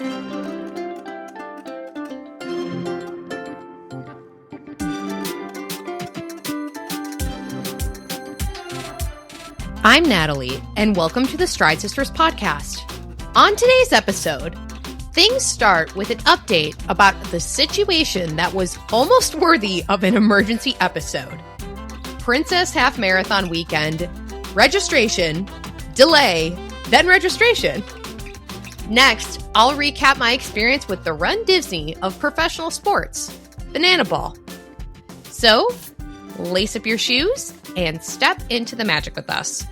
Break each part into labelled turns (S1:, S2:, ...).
S1: I'm Natalie, and welcome to the Stride Sisters podcast. On today's episode, things start with an update about the situation that was almost worthy of an emergency episode. Princess Half Marathon weekend, registration, delay, then registration. Next, I'll recap my experience with the runDisney of professional sports, Banana Ball. So, lace up your shoes and step into the magic with us.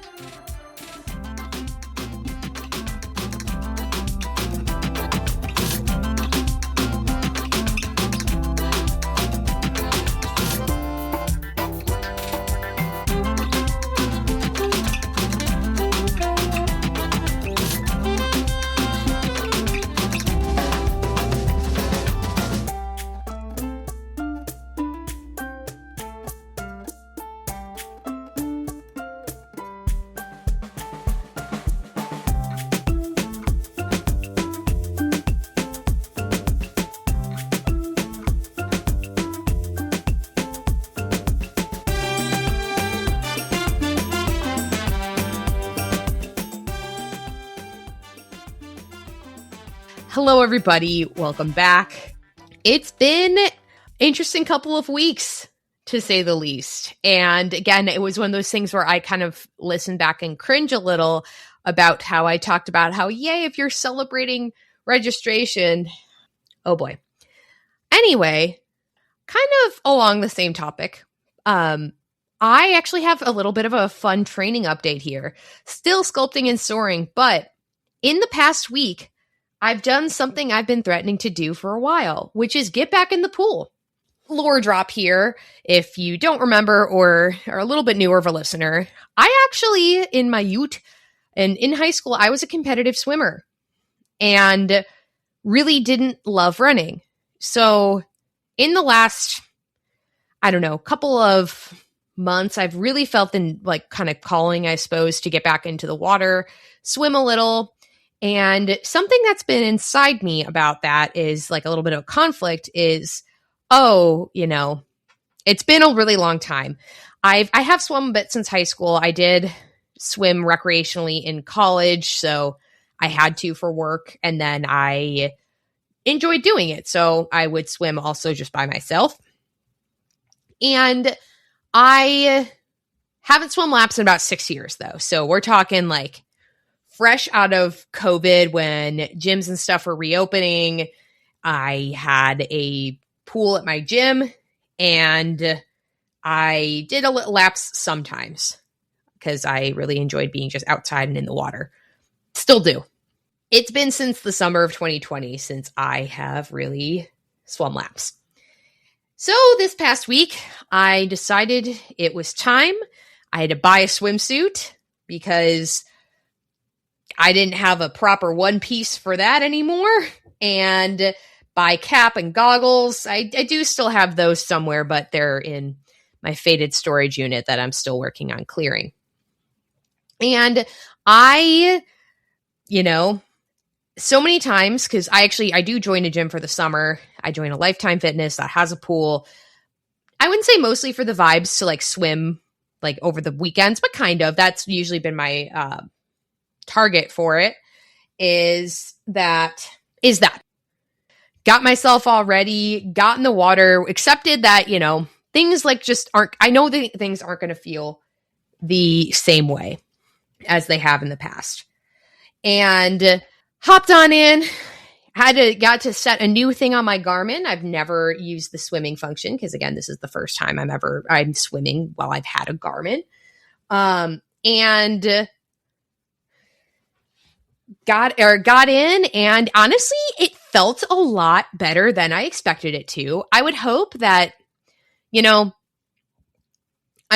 S1: Hello, everybody. Welcome back. It's been an interesting couple of weeks, to say the least. And again, it was one of those things where I kind of listened back and cringe a little about how I talked about how, yay, if you're celebrating registration. Oh boy. Anyway, kind of along the same topic. I actually have a little bit of a fun training update here. Still sculpting and soaring, but in the past week, I've done something I've been threatening to do for a while, which is get back in the pool. Lore drop here. If you don't remember or are a little bit newer of a listener, I actually, in my youth and in high school, I was a competitive swimmer and really didn't love running. So in the last, couple of months, I've really felt the kind of calling, I suppose, to get back into the water, swim a little. And something that's been inside me about that is like a little bit of a conflict is, it's been a really long time. I have swum a bit since high school. I did swim recreationally in college, so I had to for work. And then I enjoyed doing it. So I would swim also just by myself. And I haven't swum laps in about 6 years though. So we're talking like fresh out of COVID when gyms and stuff were reopening. I had a pool at my gym and I did laps sometimes because I really enjoyed being just outside and in the water. Still do. It's been since the summer of 2020 since I have really swum laps. So this past week, I decided it was time. I had to buy a swimsuit because I didn't have a proper one piece for that anymore. And buy cap and goggles. I do still have those somewhere, but they're in my faded storage unit that I'm still working on clearing. And I, so many times, because I do join a gym for the summer. I join a Lifetime Fitness that has a pool. I wouldn't say mostly for the vibes to swim over the weekends, but kind of. That's usually been my target for it is that got myself all ready, got in the water, accepted that, things just aren't, I know that things aren't going to feel the same way as they have in the past. And hopped on in, got to set a new thing on my Garmin. I've never used the swimming function because again, this is the first time I'm swimming while I've had a Garmin. And got in, and honestly, it felt a lot better than I expected it to. I would hope that, I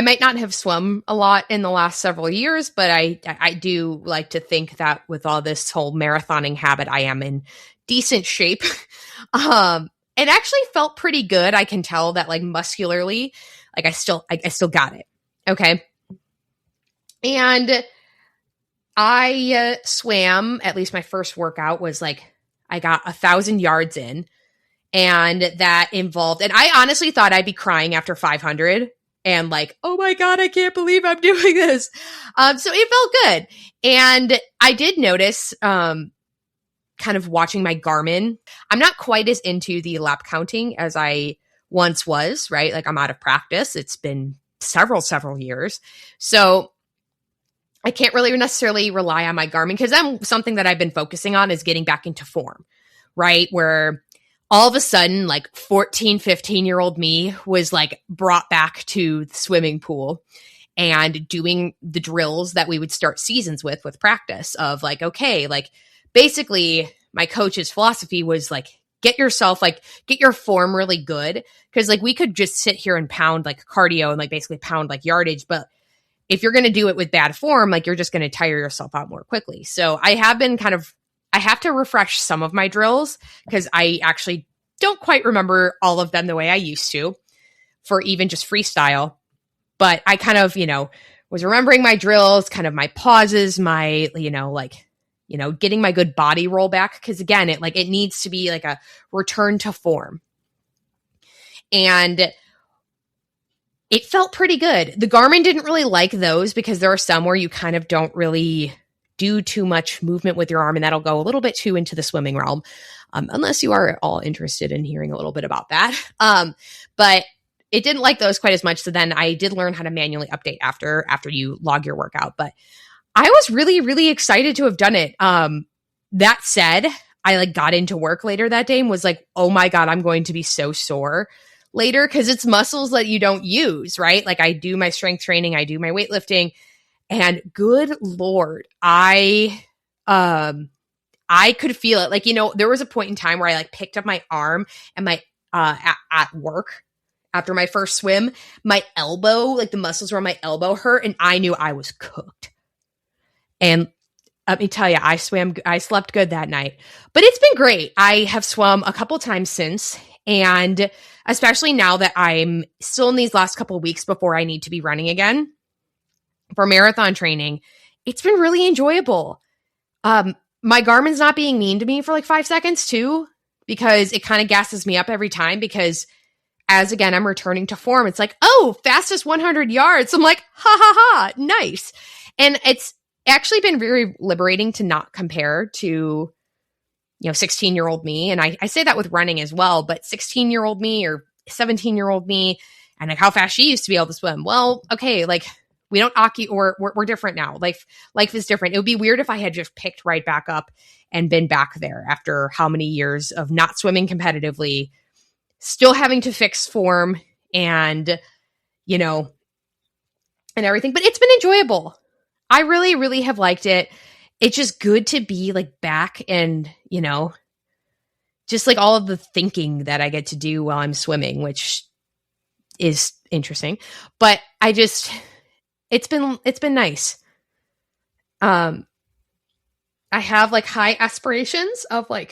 S1: might not have swum a lot in the last several years, but I do like to think that with all this whole marathoning habit, I am in decent shape. It actually felt pretty good. I can tell that muscularly, I still got it. Okay. And I swam, at least my first workout was I got 1,000 yards in, and that involved, and I honestly thought I'd be crying after 500 and like, oh my God, I can't believe I'm doing this. So it felt good. And I did notice, kind of watching my Garmin, I'm not quite as into the lap counting as I once was, right? Like I'm out of practice. It's been several years. So I can't really necessarily rely on my Garmin because then something that I've been focusing on is getting back into form, right? Where all of a sudden, like 14, 15-year-old me was like brought back to the swimming pool and doing the drills that we would start seasons with practice of like, okay, like basically my coach's philosophy was like, get your form really good. Cause like we could just sit here and pound like cardio and like basically pound like yardage. But if you're going to do it with bad form, like you're just going to tire yourself out more quickly. So I have to refresh some of my drills because I actually don't quite remember all of them the way I used to for even just freestyle. But I kind of, was remembering my drills, kind of my pauses, my, getting my good body roll back. Cause again, it needs to be like a return to form. And it felt pretty good. The Garmin didn't really like those because there are some where you kind of don't really do too much movement with your arm, and that'll go a little bit too into the swimming realm, unless you are at all interested in hearing a little bit about that. But it didn't like those quite as much. So then I did learn how to manually update after you log your workout. But I was really, really excited to have done it. That said, I got into work later that day and was like, oh my God, I'm going to be so sore later because it's muscles that you don't use, right? Like I do my strength training, I do my weightlifting, and good Lord, I could feel it. Like, there was a point in time where I picked up my arm and my, at work after my first swim, my elbow, the muscles around my elbow hurt, and I knew I was cooked. And let me tell you, I slept good that night, but it's been great. I have swum a couple times since, and especially now that I'm still in these last couple of weeks before I need to be running again for marathon training, it's been really enjoyable. My Garmin's not being mean to me for 5 seconds too, because it kind of gasses me up every time because as again, I'm returning to form. It's like, oh, fastest 100 yards. I'm like, ha ha ha, nice. And it's actually been very liberating to not compare to, 16-year-old me. And I say that with running as well, but 16-year-old me or 17-year-old me and how fast she used to be able to swim. Well, okay, we don't or we're different now. Life is different. It would be weird if I had just picked right back up and been back there after how many years of not swimming competitively, still having to fix form and, and everything. But it's been enjoyable. I really, really have liked it. It's just good to be back and, just all of the thinking that I get to do while I'm swimming, which is interesting. But it's been nice. I have high aspirations of I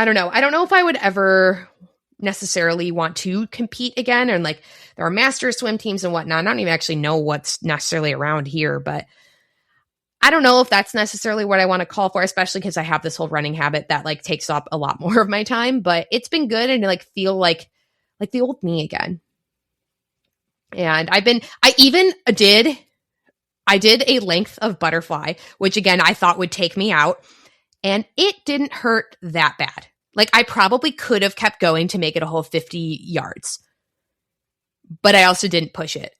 S1: don't know. I don't know if I would ever necessarily want to compete again. And there are master swim teams and whatnot. I don't even actually know what's necessarily around here, but I don't know if that's necessarily what I want to call for, especially because I have this whole running habit that takes up a lot more of my time, but it's been good and feel like the old me again. And I did a length of butterfly, which again, I thought would take me out, and it didn't hurt that bad. I probably could have kept going to make it a whole 50 yards, but I also didn't push it.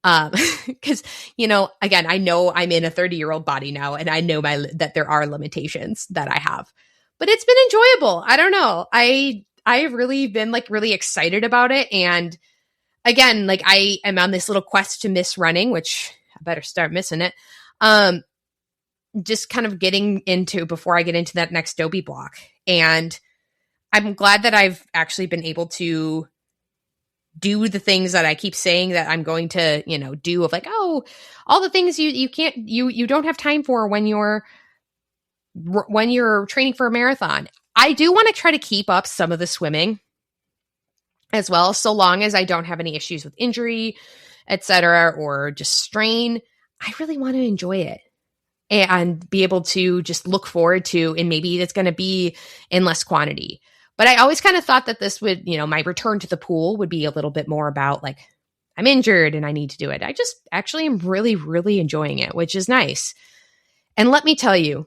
S1: Cause again, I know I'm in a 30-year-old body now, and I know that there are limitations that I have, but it's been enjoyable. I don't know. I've really been really excited about it. And again, I am on this little quest to miss running, which I better start missing it. Just kind of getting into before I get into that next Dobie block. And I'm glad that I've actually been able to do the things that I keep saying that I'm going to, do of all the things you don't have time for when you're training for a marathon. I do want to try to keep up some of the swimming as well, so long as I don't have any issues with injury, etc., or just strain. I really want to enjoy it. and be able to just look forward to, and maybe it's going to be in less quantity. But I always kind of thought that this would, my return to the pool would be a little bit more about like, I'm injured and I need to do it. I just actually am really, really enjoying it, which is nice. And let me tell you,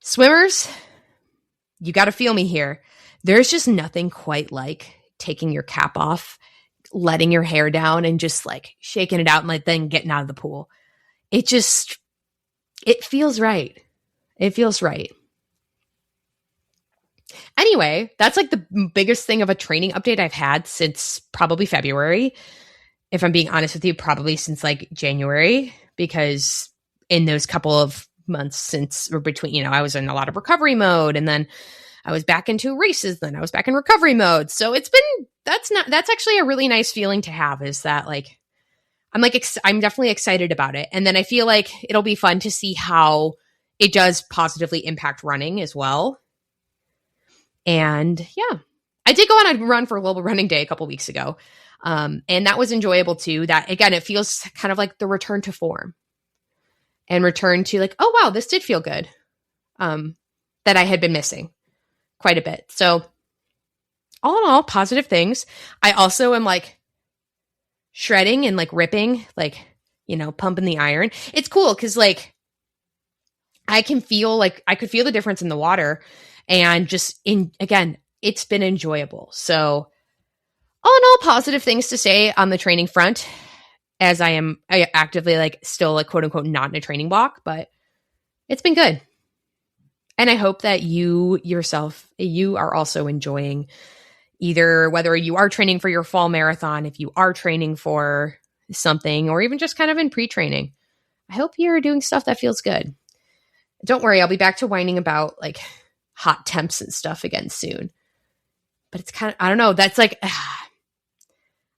S1: swimmers, you got to feel me here. There's just nothing quite like taking your cap off, letting your hair down and just like shaking it out and like then getting out of the pool. It feels right. It feels right. Anyway, that's like the biggest thing of a training update I've had since probably February. If I'm being honest with you, probably since like January, because in those couple of months since or between, I was in a lot of recovery mode, and then I was back into races, then I was back in recovery mode. So that's actually a really nice feeling to have, is that like, I'm definitely excited about it. And then I feel like it'll be fun to see how it does positively impact running as well. And yeah, I did go on a run for Global Running Day a couple weeks ago. And that was enjoyable too. That again, it feels kind of like the return to form and return to like, oh wow, this did feel good. That I had been missing quite a bit. So all in all, positive things. I also am like shredding and like ripping, like, pumping the iron. It's cool because like I could feel the difference in the water, and just again, it's been enjoyable. So all in all, positive things to say on the training front, as I actively like still like quote unquote not in a training block, but it's been good. And I hope that you yourself, you are also enjoying either whether you are training for your fall marathon, if you are training for something, or even just kind of in pre-training. I hope you're doing stuff that feels good. Don't worry, I'll be back to whining about like hot temps and stuff again soon. But it's kind of, I don't know, that's like, I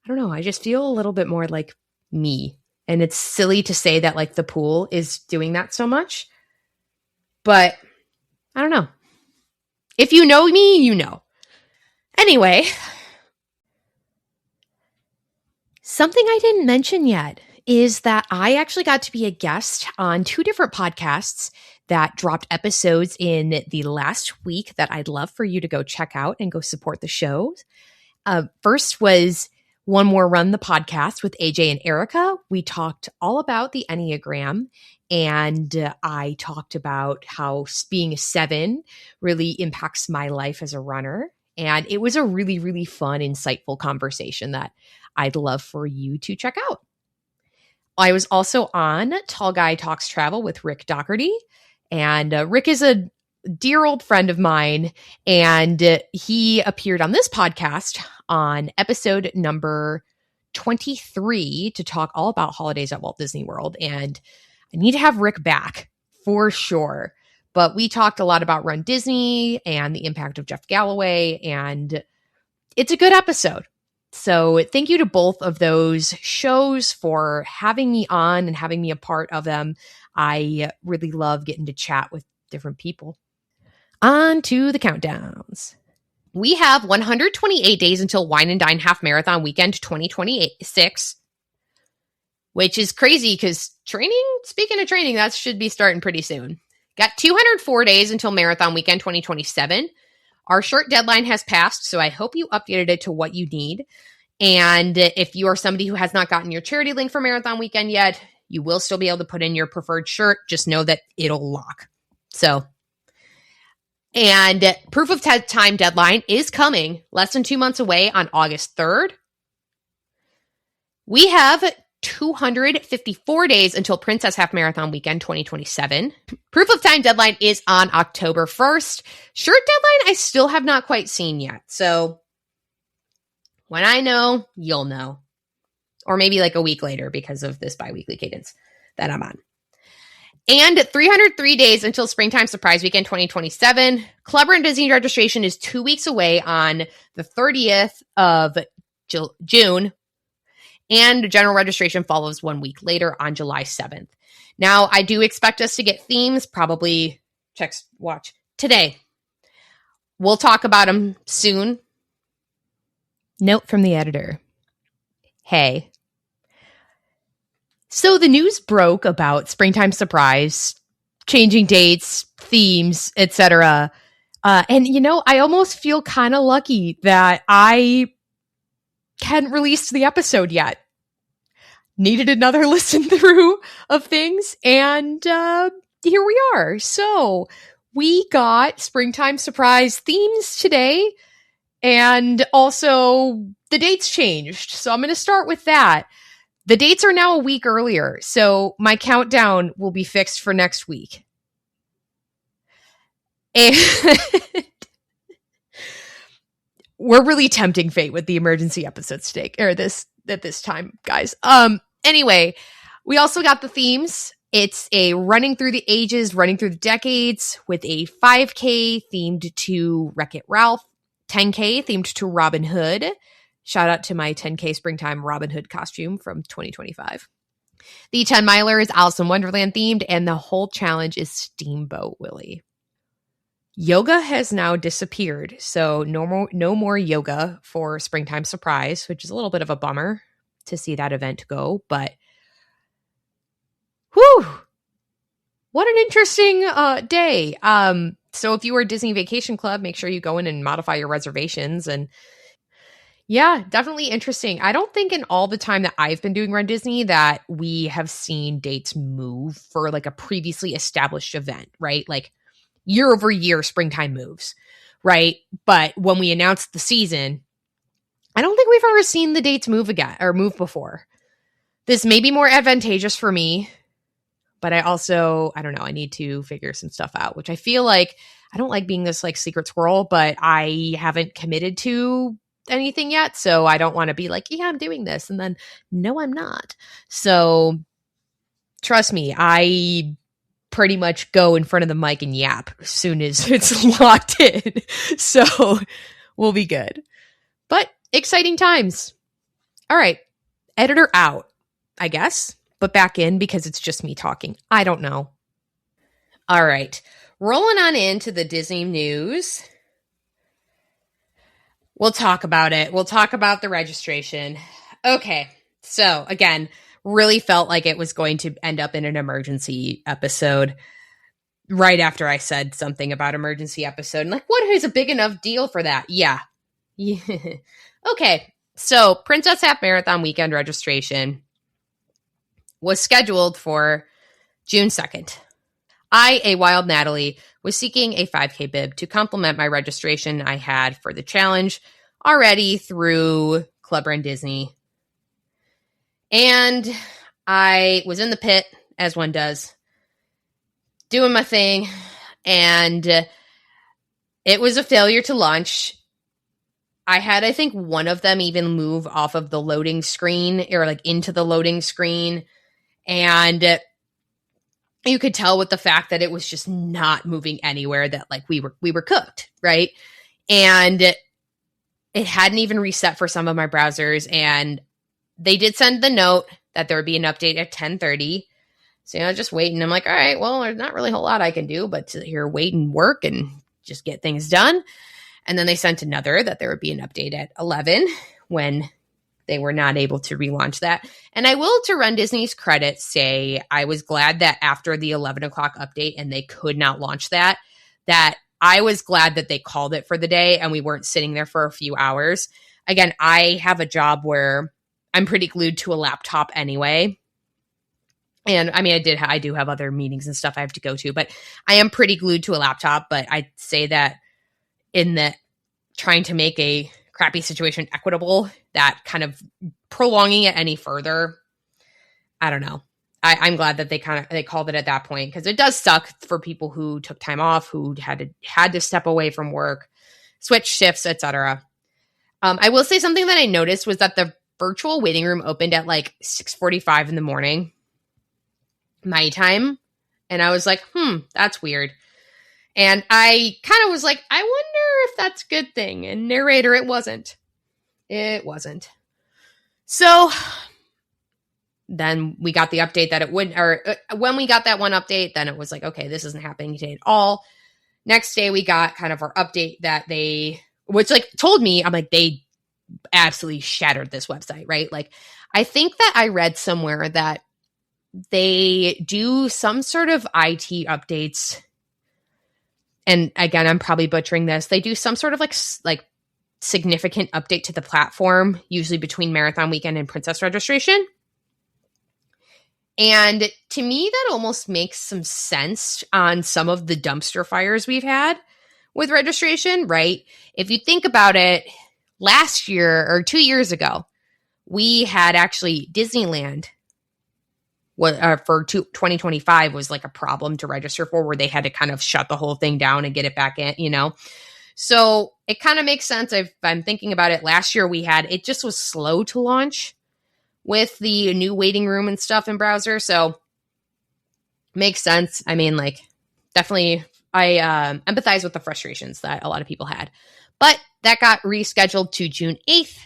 S1: don't know, I just feel a little bit more like me. And it's silly to say that like the pool is doing that so much. But I don't know. If you know me, you know. Anyway, something I didn't mention yet is that I actually got to be a guest on 2 different podcasts that dropped episodes in the last week that I'd love for you to go check out and go support the shows. First was One More Run, the podcast with AJ and Erica. We talked all about the Enneagram, and I talked about how being a 7 really impacts my life as a runner. And it was a really, really fun, insightful conversation that I'd love for you to check out. I was also on Tall Guy Talks Travel with Rick Doherty. And Rick is a dear old friend of mine. And he appeared on this podcast on episode number 23 to talk all about holidays at Walt Disney World. And I need to have Rick back for sure. But we talked a lot about runDisney and the impact of Jeff Galloway. And it's a good episode. So thank you to both of those shows for having me on and having me a part of them. I really love getting to chat with different people. On to the countdowns. We have 128 days until Wine and Dine Half Marathon Weekend 2026, which is crazy because speaking of training, that should be starting pretty soon. Got 204 days until Marathon Weekend 2027. Our short deadline has passed, so I hope you updated it to what you need. And if you are somebody who has not gotten your charity link for Marathon Weekend yet, you will still be able to put in your preferred shirt. Just know that it'll lock. So, and proof of time deadline is coming less than 2 months away on August 3rd. We have 254 days until Princess Half Marathon Weekend 2027. Proof of time deadline is on October 1st. Shirt deadline I still have not quite seen yet. So when I know, you'll know. Or maybe like a week later because of this bi-weekly cadence that I'm on. And 303 days until Springtime Surprise Weekend 2027. Club Run Disney registration is 2 weeks away on the 30th of June. And general registration follows 1 week later on July 7th. Now, I do expect us to get themes, probably watch today. We'll talk about them soon. Note from the editor. Hey, So the news broke about Springtime Surprise, changing dates, themes, etc. And I almost feel kind of lucky that I hadn't released the episode yet. Needed another listen through of things, and here we are. So we got Springtime Surprise themes today, and also the dates changed. So I'm going to start with that. The dates are now a week earlier, so my countdown will be fixed for next week. And we're really tempting fate with the emergency episodes today, or this at this time, guys. Anyway, we also got the themes. It's a running through the ages, running through the decades, with a 5K themed to Wreck-It Ralph, 10K themed to Robin Hood. Shout out to my 10K springtime Robin Hood costume from 2025. The 10 miler is Alice in Wonderland themed, and the whole challenge is Steamboat Willie. Yoga has now disappeared, so no more yoga for Springtime Surprise, which is a little bit of a bummer to see that event go, but whew, what an interesting day. So if you are Disney Vacation Club, make sure you go in and modify your reservations. And yeah, definitely interesting. I don't think in all the time that I've been doing runDisney that we have seen dates move for like a previously established event, right? Like year over year, springtime moves, right? But when we announced the season, I don't think we've ever seen the dates move again or move before. This may be more advantageous for me, but I don't know, I need to figure some stuff out, which I feel like I don't like being this like secret squirrel, but I haven't committed to anything yet. So I don't want to be like, yeah, I'm doing this. And then no, I'm not. So trust me, I pretty much go in front of the mic and yap as soon as it's locked in. So we'll be good. But exciting times. All right. Editor out, I guess, but back in because it's just me talking. I don't know. All right. Rolling on into the Disney news. We'll talk about it. We'll talk about the registration. Okay. So again, really felt like it was going to end up in an emergency episode right after I said something about emergency episode. And like, what is a big enough deal for that? Yeah. Okay. So Princess Half Marathon weekend registration was scheduled for June 2nd. I, a wild Natalie, was seeking a 5K bib to complement my registration I had for the challenge already through Club runDisney. And I was in the pit, as one does, doing my thing, and it was a failure to launch. I had, I think, one of them even move off of the loading screen, or like into the loading screen, and you could tell with the fact that it was just not moving anywhere that like we were cooked, right? And it hadn't even reset for some of my browsers, and they did send the note that there would be an update at 10:30. So I was just waiting. I'm like, all right, well, there's not really a whole lot I can do but to here wait and work and just get things done. And then they sent another that there would be an update at 11 when they were not able to relaunch that. And I will, to runDisney's credit, say I was glad that after the 11 o'clock update and they could not launch that I was glad that they called it for the day and we weren't sitting there for a few hours. Again, I have a job where I'm pretty glued to a laptop anyway. And I mean, I do have other meetings and stuff I have to go to, but I am pretty glued to a laptop. But I'd say that in that trying to make a crappy situation equitable, that kind of prolonging it any further, I don't know. I'm glad that they called it at that point, because it does suck for people who took time off, who had to step away from work, switch shifts, etc. I will say something that I noticed was that the virtual waiting room opened at like 6:45 in the morning, my time, and I was like, that's weird. And I kind of was like, I wonder if that's a good thing. And narrator, it wasn't. It wasn't. So then we got the update that it wouldn't, or when we got that one update, then it was like, okay, this isn't happening today at all. Next day, we got kind of our update that which like told me, I'm like, they absolutely shattered this website, right? Like, I think that I read somewhere that they do some sort of IT updates. And again, I'm probably butchering this. They do some sort of like significant update to the platform, usually between Marathon Weekend and Princess Registration. And to me, that almost makes some sense on some of the dumpster fires we've had with registration, right? If you think about it, last year or 2 years ago, we had actually Disneyland for 2025 was like a problem to register for, where they had to kind of shut the whole thing down and get it back in, you know? So it kind of makes sense. If I'm thinking about it, last year it just was slow to launch with the new waiting room and stuff in browser. So makes sense. I mean, like, definitely I empathize with the frustrations that a lot of people had. But that got rescheduled to June 8th.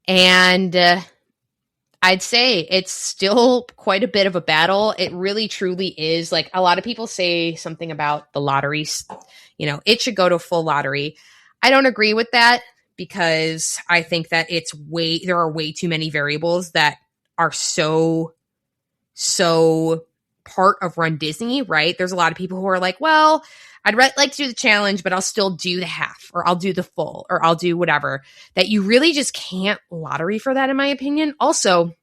S1: And I'd say it's still quite a bit of a battle. It really, truly is. Like, a lot of people say something about the lotteries. You know, it should go to full lottery. I don't agree with that, because I think that there are way too many variables that are so part of runDisney, right? There's a lot of people who are like, well, I'd like to do the challenge, but I'll still do the half, or I'll do the full, or I'll do whatever. That you really just can't lottery for that, in my opinion. Also,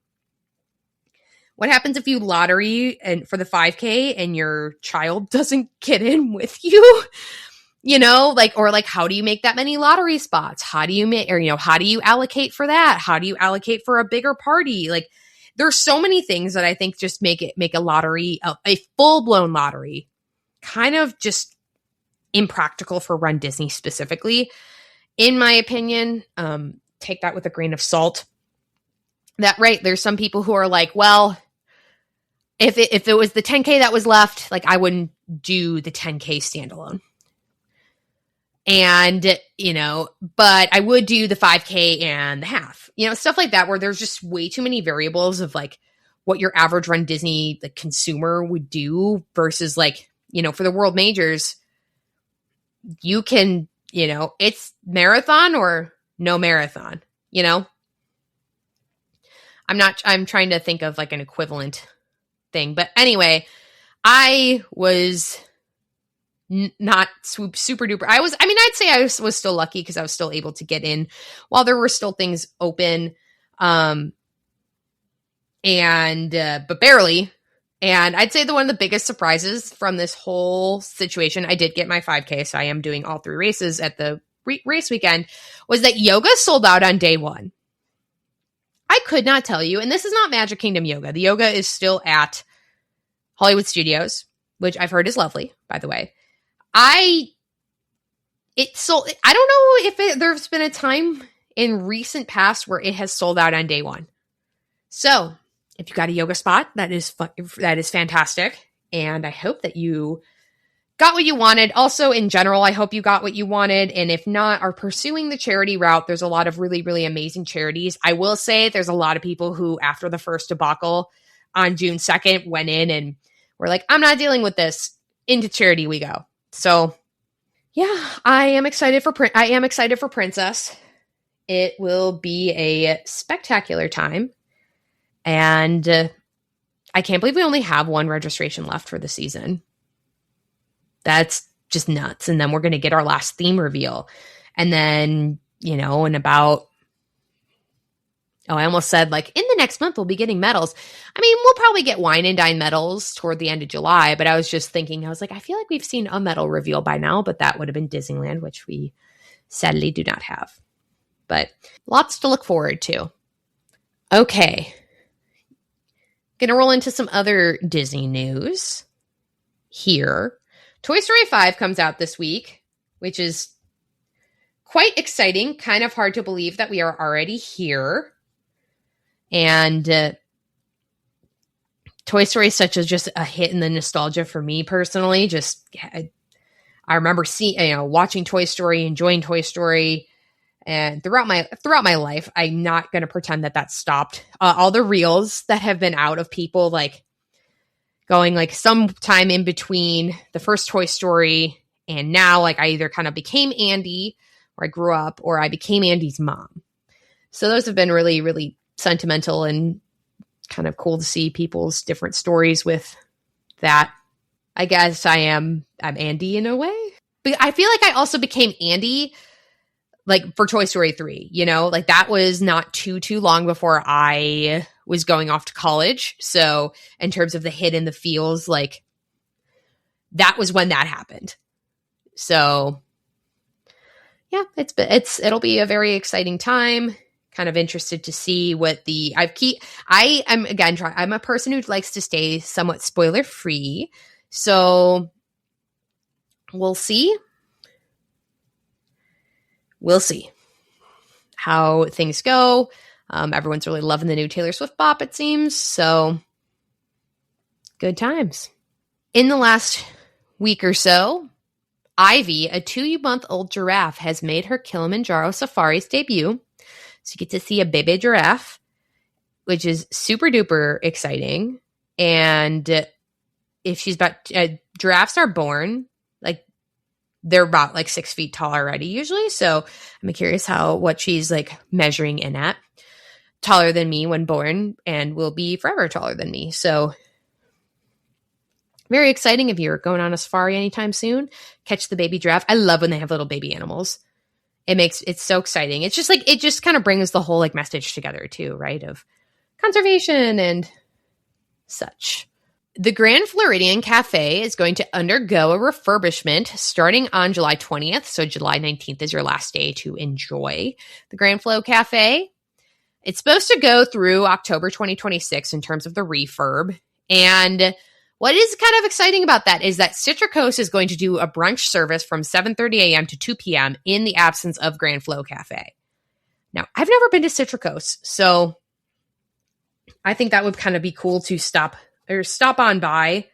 S1: what happens if you lottery and for the 5K and your child doesn't get in with you? You know, how do you make that many lottery spots? How do you how do you allocate for that? How do you allocate for a bigger party? Like, there's so many things that I think just make a lottery, a full-blown lottery, kind of just impractical for runDisney specifically, in my opinion. Take that with a grain of salt. That, right, there's some people who are like, well, if it was the 10K that was left, like, I wouldn't do the 10K standalone. And, but I would do the 5K and the half, stuff like that, where there's just way too many variables of like what your average runDisney like consumer would do versus like, for the world majors, you can, it's marathon or no marathon, I'm trying to think of like an equivalent thing. But anyway, I was not super duper. I'd say I was still lucky because I was still able to get in while there were still things open. But barely. And I'd say one of the biggest surprises from this whole situation, I did get my 5K, so I am doing all 3 races at the race weekend, was that yoga sold out on day 1. I could not tell you, and this is not Magic Kingdom yoga. The yoga is still at Hollywood Studios, which I've heard is lovely, by the way. I don't know if there's been a time in recent past where it has sold out on day 1. So if you got a yoga spot, that is fantastic. And I hope that you got what you wanted. Also, in general, I hope you got what you wanted. And if not, are pursuing the charity route. There's a lot of really, really amazing charities. I will say there's a lot of people who, after the first debacle on June 2nd, went in and were like, I'm not dealing with this. Into charity we go. So yeah, I am excited for Princess. It will be a spectacular time. And I can't believe we only have 1 registration left for the season. That's just nuts. And then we're going to get our last theme reveal. And then, in about, I almost said like in the next month, we'll be getting medals. I mean, we'll probably get wine and dine medals toward the end of July. But I was just thinking, I was like, I feel like we've seen a medal reveal by now, but that would have been Disneyland, which we sadly do not have. But lots to look forward to. Okay. Going to roll into some other Disney news here. Toy Story 5 comes out this week, which is quite exciting. Kind of hard to believe that we are already here. And Toy Story is such just a hit in the nostalgia for me personally. I remember watching Toy Story, enjoying Toy Story. And throughout my life, I'm not going to pretend that stopped. All the reels that have been out of people like going like sometime in between the first Toy Story and now, like I either kind of became Andy, where I grew up, or I became Andy's mom. So those have been really, really sentimental and kind of cool to see people's different stories with that. I guess I'm Andy in a way. But I feel like I also became Andy like for Toy Story 3, you know, like that was not too long before I was going off to college. So in terms of the hit and the feels, like that was when that happened. So yeah, it'll be a very exciting time. Kind of interested to see what I'm a person who likes to stay somewhat spoiler free. So we'll see. We'll see how things go. Everyone's really loving the new Taylor Swift bop, it seems. So good times. In the last week or so, Ivy, a 2-month-old giraffe, has made her Kilimanjaro Safari's debut. So you get to see a baby giraffe, which is super duper exciting. And if she's giraffes are born, like they're about like 6 feet tall already usually. So I'm curious what she's like measuring in at. Taller than me when born and will be forever taller than me. So very exciting if you're going on a safari anytime soon. Catch the baby giraffe. I love when they have little baby animals. It's so exciting. It's just like, it just kind of brings the whole like message together too, right? Of conservation and such. The Grand Floridian Cafe is going to undergo a refurbishment starting on July 20th. So July 19th is your last day to enjoy the Grand Flo Cafe. It's supposed to go through October 2026 in terms of the refurb. And what is kind of exciting about that is that Citricos is going to do a brunch service from 7:30 a.m. to 2 p.m. in the absence of Grand Flo Cafe. Now, I've never been to Citricos, so I think that would kind of be cool to stop on by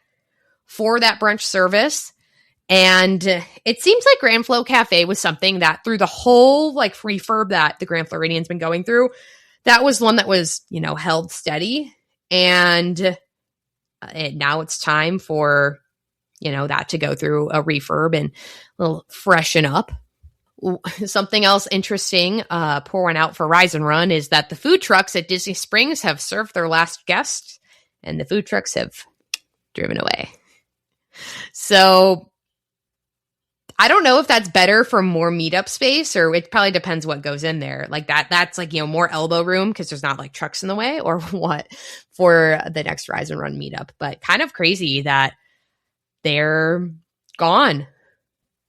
S1: for that brunch service. And it seems like Grand Flo Cafe was something that through the whole like refurb that the Grand Floridian's been going through, that was one that was, held steady. And now it's time for, that to go through a refurb and a little freshen up. Something else interesting, pour one out for Rise and Run, is that the food trucks at Disney Springs have served their last guests and the food trucks have driven away. So I don't know if that's better for more meetup space, or it probably depends what goes in there. Like that's like, more elbow room because there's not like trucks in the way, or what for the next Rise and Run meetup. But kind of crazy that they're gone.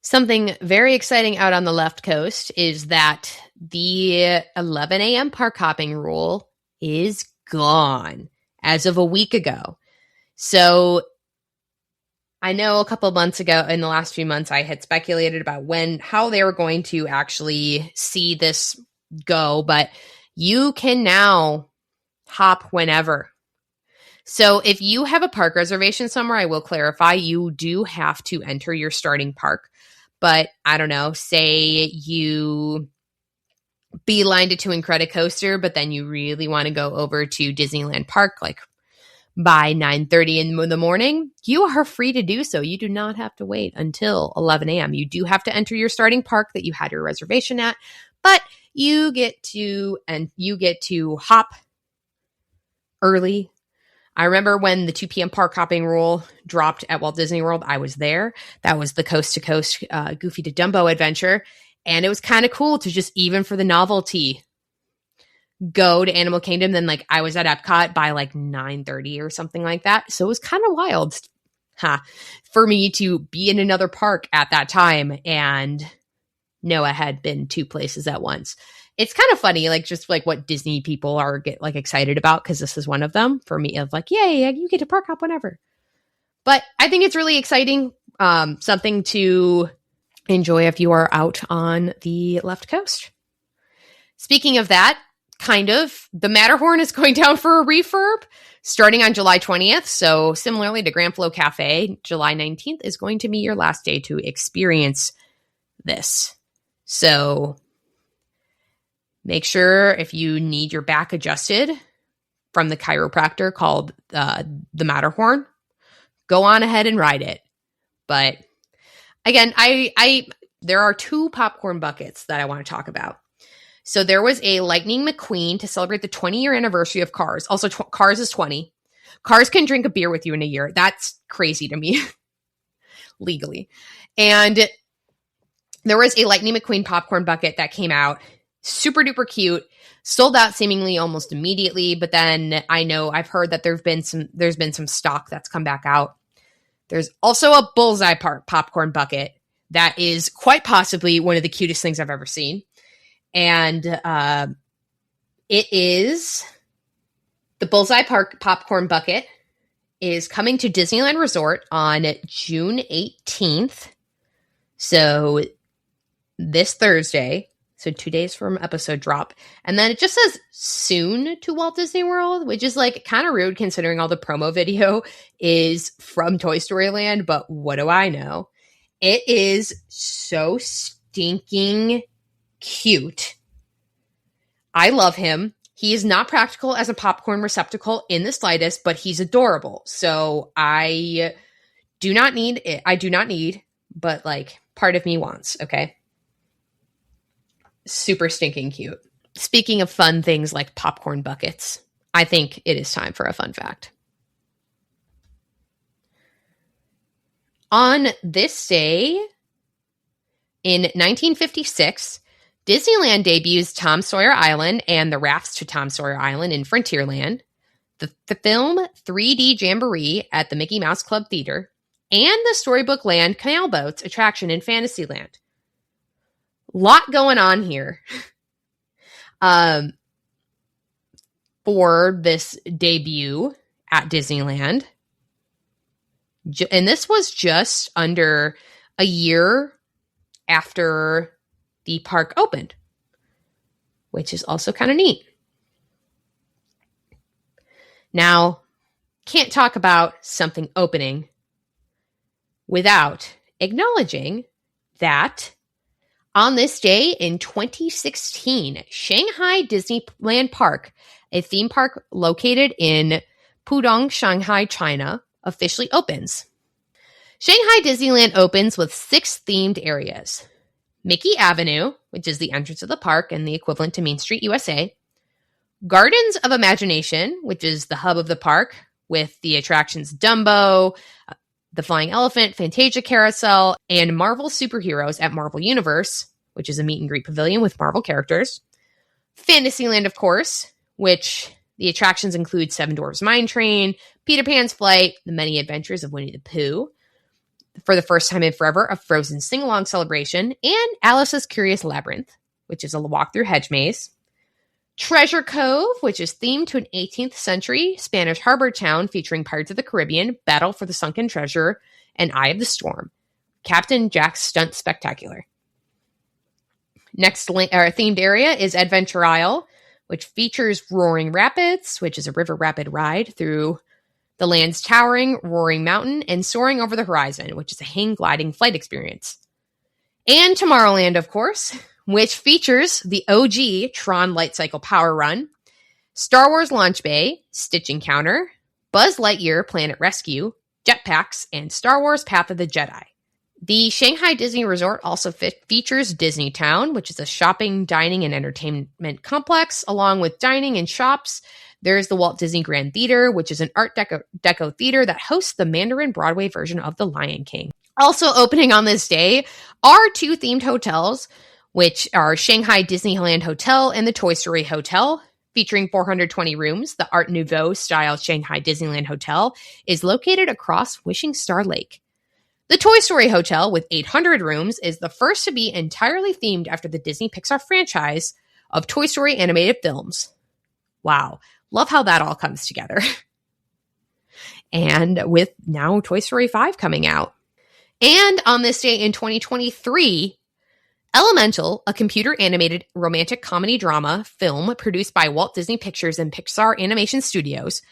S1: Something very exciting out on the left coast is that the 11 a.m. park hopping rule is gone as of a week ago. So I know a couple of months ago, in the last few months, I had speculated about how they were going to actually see this go, but you can now hop whenever. So if you have a park reservation somewhere, I will clarify, you do have to enter your starting park. But I don't know, say you beelined it to Incredicoaster, but then you really want to go over to Disneyland Park, like by 9:30 in the morning, you are free to do so. You do not have to wait until 11 a.m. You do have to enter your starting park that you had your reservation at, but you get to hop early. I remember when the 2 p.m. park hopping rule dropped at Walt Disney World, I was there. That was the Coast to Coast Goofy to Dumbo adventure. And it was kind of cool to just, even for the novelty, go to Animal Kingdom. Then like I was at Epcot by like 9:30 or something like that. So it was kind of wild for me to be in another park at that time. And Noah had been 2 places at once. It's kind of funny, like just like what Disney people get like excited about, because this is one of them for me, of like, yay, you get to park hop whenever. But I think it's really exciting, something to enjoy if you are out on the left coast. Speaking of that, kind of, the Matterhorn is going down for a refurb starting on July 20th. So similarly to Grand Flo Cafe, July 19th is going to be your last day to experience this. So make sure if you need your back adjusted from the chiropractor called the Matterhorn, go on ahead and ride it. But again, there are 2 popcorn buckets that I want to talk about. So there was a Lightning McQueen to celebrate the 20-year anniversary of Cars. Also, Cars is 20. Cars can drink a beer with you in a year. That's crazy to me, legally. And there was a Lightning McQueen popcorn bucket that came out. Super duper cute. Sold out seemingly almost immediately. But then I've heard that there's been some stock that's come back out. There's also a Bullseye popcorn bucket that is quite possibly one of the cutest things I've ever seen. And it is the Bullseye popcorn bucket is coming to Disneyland Resort on June 18th. So this Thursday. So 2 days from episode drop. And then it just says soon to Walt Disney World, which is like kind of rude considering all the promo video is from Toy Story Land. But what do I know? It is so stinking cute. I love him. He is not practical as a popcorn receptacle in the slightest, but he's adorable. So I do not need it. I do not need, but like part of me wants, okay? Super stinking cute. Speaking of fun things like popcorn buckets, I think it is time for a fun fact. On this day in 1956, Disneyland debuts Tom Sawyer Island and the rafts to Tom Sawyer Island in Frontierland, the film 3D Jamboree at the Mickey Mouse Club Theater, and the Storybook Land Canal Boats attraction in Fantasyland. Lot going on here for this debut at Disneyland. And this was just under a year after the park opened, which is also kind of neat. Now, can't talk about something opening without acknowledging that on this day in 2016, Shanghai Disneyland Park, a theme park located in Pudong, Shanghai, China, officially opens. Shanghai Disneyland opens with 6 themed areas. Mickey Avenue, which is the entrance of the park and the equivalent to Main Street, USA. Gardens of Imagination, which is the hub of the park with the attractions Dumbo, the Flying Elephant, Fantasia Carousel, and Marvel Superheroes at Marvel Universe, which is a meet and greet pavilion with Marvel characters. Fantasyland, of course, which the attractions include Seven Dwarfs Mine Train, Peter Pan's Flight, The Many Adventures of Winnie the Pooh, for the first time in forever, a Frozen sing-along celebration, and Alice's Curious Labyrinth, which is a walk-through hedge maze. Treasure Cove, which is themed to an 18th century Spanish harbor town featuring Pirates of the Caribbean, Battle for the Sunken Treasure, and Eye of the Storm. Captain Jack's Stunt Spectacular. Next themed area is Adventure Isle, which features Roaring Rapids, which is a river rapid ride through the land's towering, roaring mountain, and soaring over the horizon, which is a hang gliding flight experience. And Tomorrowland, of course, which features the OG Tron Light Cycle Power Run, Star Wars Launch Bay, Stitch Encounter, Buzz Lightyear Planet Rescue, Jetpacks, and Star Wars Path of the Jedi. The Shanghai Disney Resort also features Disney Town, which is a shopping, dining, and entertainment complex, along with dining and shops. There's the Walt Disney Grand Theater, which is an Art Deco theater that hosts the Mandarin Broadway version of The Lion King. Also opening on this day are 2 themed hotels, which are Shanghai Disneyland Hotel and the Toy Story Hotel, featuring 420 rooms. The Art Nouveau style Shanghai Disneyland Hotel is located across Wishing Star Lake. The Toy Story Hotel, with 800 rooms, is the first to be entirely themed after the Disney Pixar franchise of Toy Story animated films. Wow. Love how that all comes together. And with now Toy Story 5 coming out. And on this day in 2023, Elemental, a computer-animated romantic comedy drama film produced by Walt Disney Pictures and Pixar Animation Studios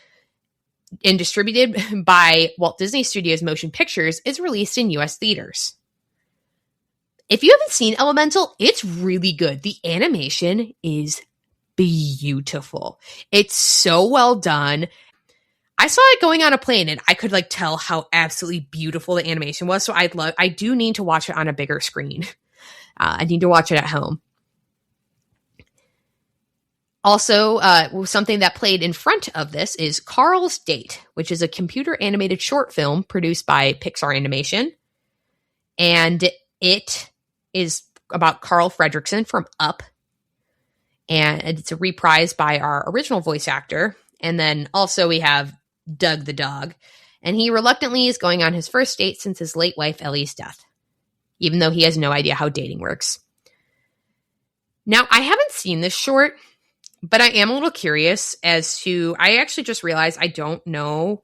S1: and distributed by Walt Disney Studios Motion Pictures, is released in U.S. theaters. If you haven't seen Elemental, it's really good. The animation is beautiful. It's so well done. I saw it going on a plane and I could tell how absolutely beautiful the animation was. So I do need to watch it on a bigger screen. I need to watch it at home. Also, something that played in front of this is Carl's Date, which is a computer animated short film produced by Pixar Animation. And it is about Carl Fredricksen from Up. And it's a reprise by our original voice actor. And then also we have Doug the dog. And he reluctantly is going on his first date since his late wife Ellie's death, even though he has no idea how dating works. Now, I haven't seen this short, but I am a little curious as to, I actually just realized I don't know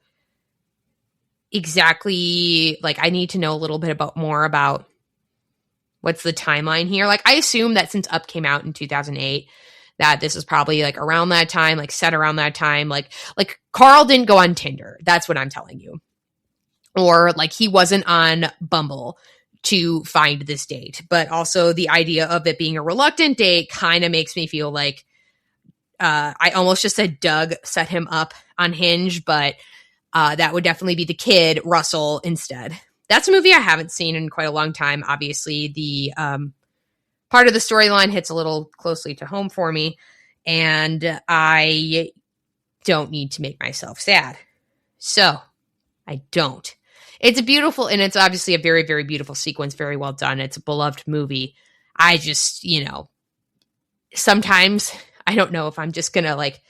S1: exactly, like I need to know a little bit more about what's the timeline here. Like I assume that since Up came out in 2008, that this is probably like around that time, like set around that time. Like Carl didn't go on Tinder. That's what I'm telling you. Or like he wasn't on Bumble to find this date. But also the idea of it being a reluctant date kind of makes me feel like I almost just said Doug set him up on Hinge, but that would definitely be the kid, Russell, instead. That's a movie I haven't seen in quite a long time. Obviously, the part of the storyline hits a little closely to home for me, and I don't need to make myself sad. So, I don't. It's beautiful, and it's obviously a very, very beautiful sequence, very well done. It's a beloved movie. I just, sometimes I don't know if I'm just going to like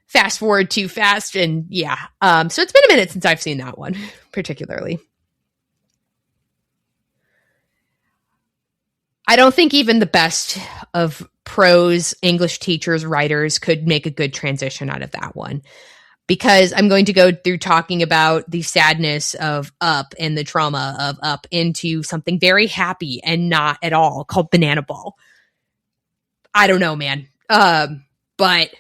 S1: fast forward too fast, and yeah. So it's been a minute since I've seen that one, particularly. I don't think even the best of prose English teachers, writers could make a good transition out of that one, because I'm going to go through talking about the sadness of Up and the trauma of Up into something very happy and not at all, called Banana Ball. I don't know, man. But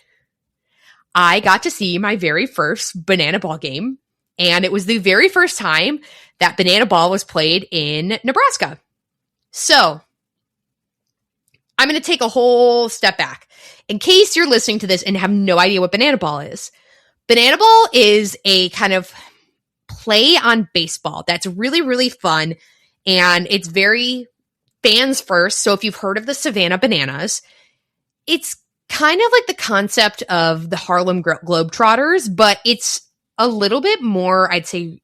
S1: I got to see my very first Banana Ball game, and it was the very first time that Banana Ball was played in Nebraska. So I'm going to take a whole step back. In case you're listening to this and have no idea what Banana Ball is. Banana Ball is a kind of play on baseball that's really, really fun, and it's very fans first. So if you've heard of the Savannah Bananas, it's kind of like the concept of the Harlem Globetrotters, but it's a little bit more, I'd say,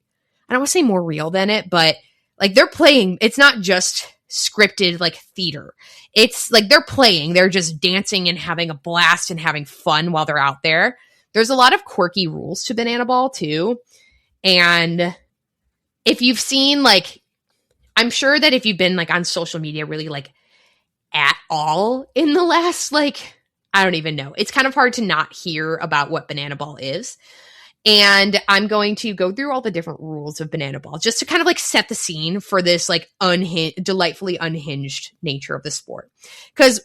S1: I don't want to say more real than it, but like they're playing, it's not just scripted like theater. It's like they're playing, they're just dancing and having a blast and having fun while they're out there. There's a lot of quirky rules to Banana Ball too. And if you've seen like, I'm sure that if you've been like on social media really like at all in the last like, I don't even know. It's kind of hard to not hear about what Banana Ball is. And I'm going to go through all the different rules of Banana Ball just to kind of like set the scene for this like delightfully unhinged nature of the sport. Because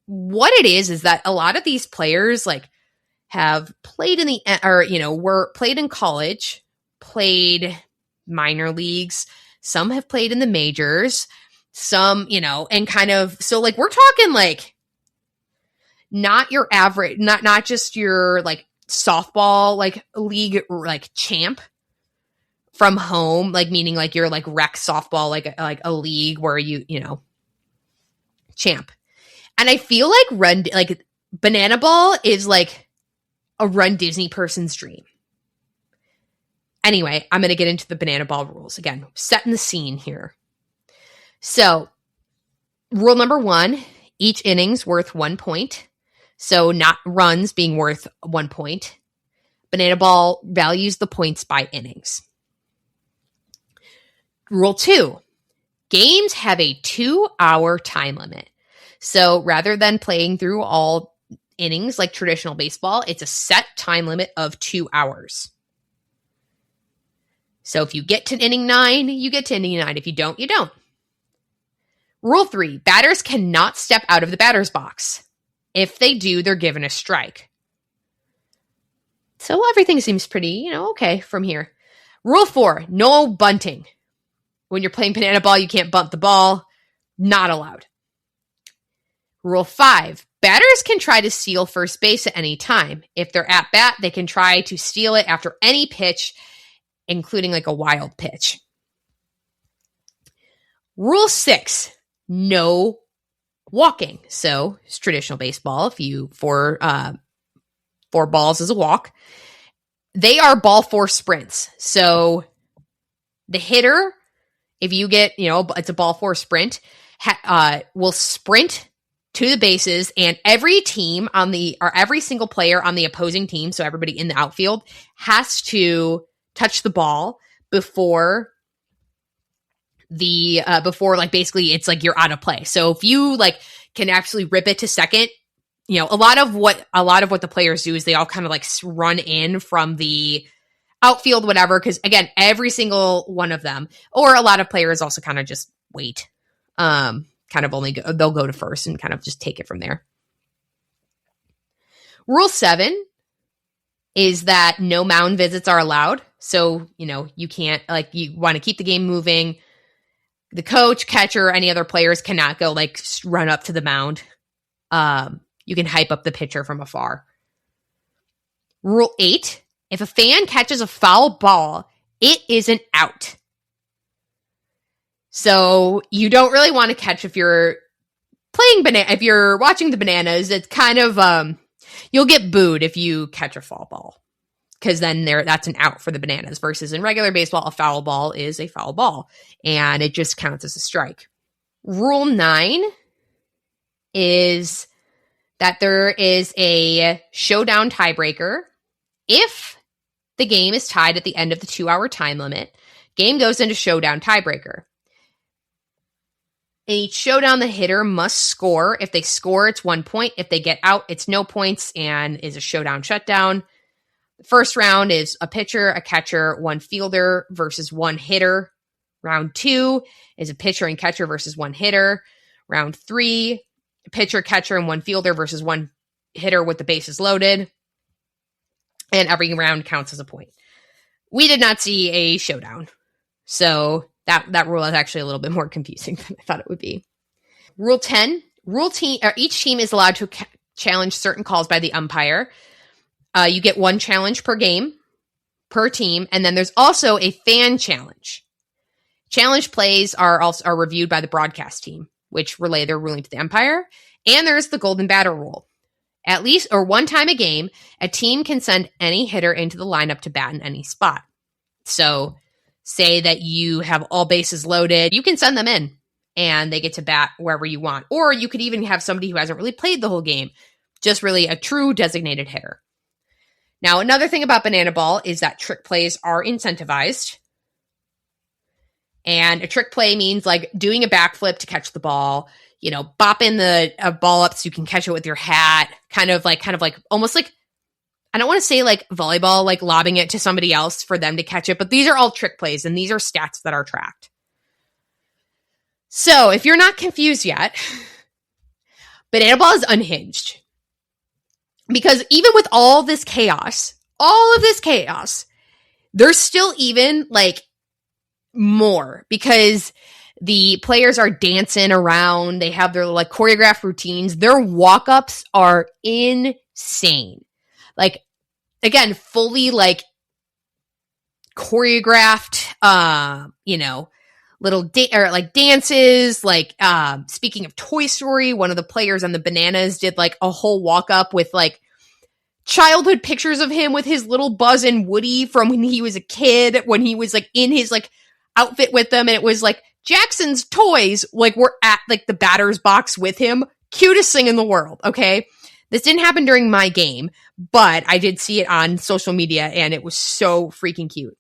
S1: what it is that a lot of these players like have played in were played in college, played minor leagues. Some have played in the majors, some, and kind of, so like we're talking like not your average, not just your like softball like league like champ from home, like meaning like you're like rec softball like a league where you champ. And I feel like Banana Ball is like a runDisney person's dream. Anyway, I'm going to get into the Banana Ball rules again, setting the scene here. So rule number 1, each inning's worth 1 point. So not runs being worth 1 point. Banana Ball values the points by innings. Rule 2, games have a 2-hour time limit. So rather than playing through all innings like traditional baseball, it's a set time limit of 2 hours. So if you get to inning 9, you get to inning 9. If you don't, you don't. Rule 3, batters cannot step out of the batter's box. If they do, they're given a strike. So everything seems pretty, okay from here. Rule 4, no bunting. When you're playing Banana Ball, you can't bunt the ball. Not allowed. Rule 5, batters can try to steal first base at any time. If they're at bat, they can try to steal it after any pitch, including like a wild pitch. Rule 6, no walking. So it's traditional baseball. If you four balls is a walk. They are ball four sprints. So the hitter, if you get, it's a ball four sprint, will sprint to the bases, and every team every single player on the opposing team, so everybody in the outfield, has to touch the ball before basically it's like you're out of play. So if you can actually rip it to second, a lot of what the players do is they all kind of run in from the outfield, whatever, because again, every single one of them, or a lot of players also kind of just wait, they'll go to first and kind of just take it from there. Rule 7 is that no mound visits are allowed. So, you can't, you want to keep the game moving. The coach, catcher, any other players cannot go run up to the mound. You can hype up the pitcher from afar. Rule 8, if a fan catches a foul ball, it is an out. So you don't really want to catch if you're if you're watching the Bananas, it's kind of, you'll get booed if you catch a foul ball. Because then that's an out for the Bananas, versus in regular baseball, a foul ball is a foul ball, and it just counts as a strike. Rule 9 is that there is a showdown tiebreaker. If the game is tied at the end of the 2-hour time limit, game goes into showdown tiebreaker. In each showdown, the hitter must score. If they score, it's 1 point. If they get out, it's no points and is a showdown shutdown. The first round is a pitcher, a catcher, one fielder versus one hitter. Round 2 is a pitcher and catcher versus one hitter. Round 3, pitcher, catcher, and one fielder versus one hitter with the bases loaded. And every round counts as a point. We did not see a showdown. So that rule is actually a little bit more confusing than I thought it would be. Rule 10, each team is allowed to challenge certain calls by the umpire. You get one challenge per game, per team, and then there's also a fan challenge. Challenge plays are reviewed by the broadcast team, which relay their ruling to the umpire. And there's the golden batter rule. At least, or one time a game, a team can send any hitter into the lineup to bat in any spot. So say that you have all bases loaded, you can send them in and they get to bat wherever you want. Or you could even have somebody who hasn't really played the whole game, just really a true designated hitter. Now, another thing about Banana Ball is that trick plays are incentivized. And a trick play means doing a backflip to catch the ball, bopping the ball up so you can catch it with your hat, kind of almost I don't want to say volleyball, lobbing it to somebody else for them to catch it, but these are all trick plays and these are stats that are tracked. So if you're not confused yet, Banana Ball is unhinged. Because even with all of this chaos, there's still even more, because the players are dancing around. They have their choreographed routines. Their walk-ups are insane. Again, fully choreographed, little dances. Speaking of Toy Story, one of the players on the Bananas did a whole walk-up with childhood pictures of him with his little Buzz and Woody from when he was a kid, when he was in his outfit with them, and it was Jackson's toys were at the batter's box with him. Cutest thing in the world. Okay, this didn't happen during my game, but I did see it on social media and it was so freaking cute.